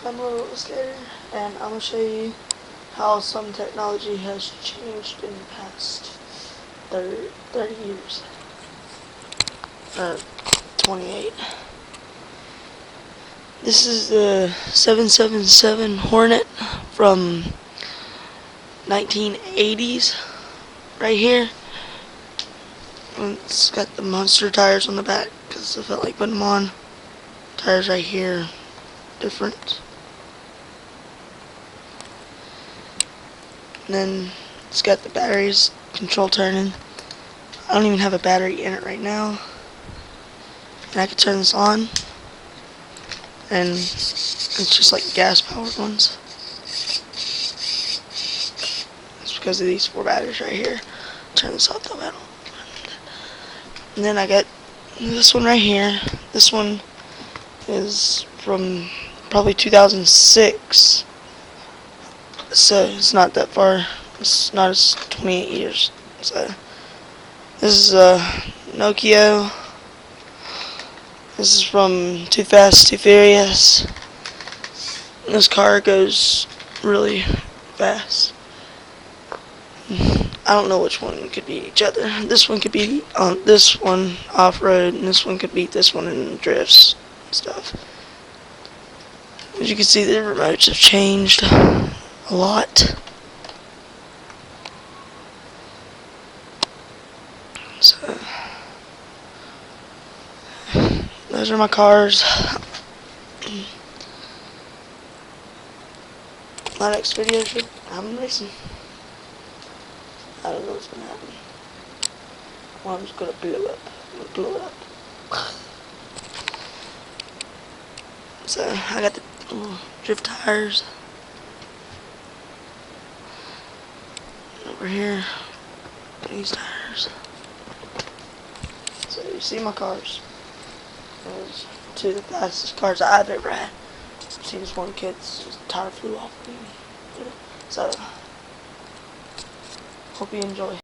I'm Little Illustrator, and I'm going to show you how some technology has changed in the past 30 years. 28. This is the 777 Hornet from 1980s right here. And it's got the monster tires on the back because I felt like putting them on. Tires right here, different. And then it's got the batteries, control turning. I don't even have a battery in it right now. And I can turn this on, and it's just like gas powered ones. It's because of these 4 batteries right here. Turn this off though, I don't. And then I got this one right here. This one is from probably 2006. So it's not that far. It's not as 28 years. So this is a Nokia. This is from Too Fast, Too Furious. This car goes really fast. I don't know which one could beat each other. This one could beat this one off-road, and this one could beat this one in drifts and stuff. As you can see, the remotes have changed a lot. So those are my cars. My next video should I'm racing. I don't know what's gonna happen. Well, I'm just gonna blow up. Blow it up. So I got the little drift tires. Over here, these tires. So you see my cars. Those 2 of the fastest cars I've ever had. See this one kid's just tire flew off of me. So hope you enjoy.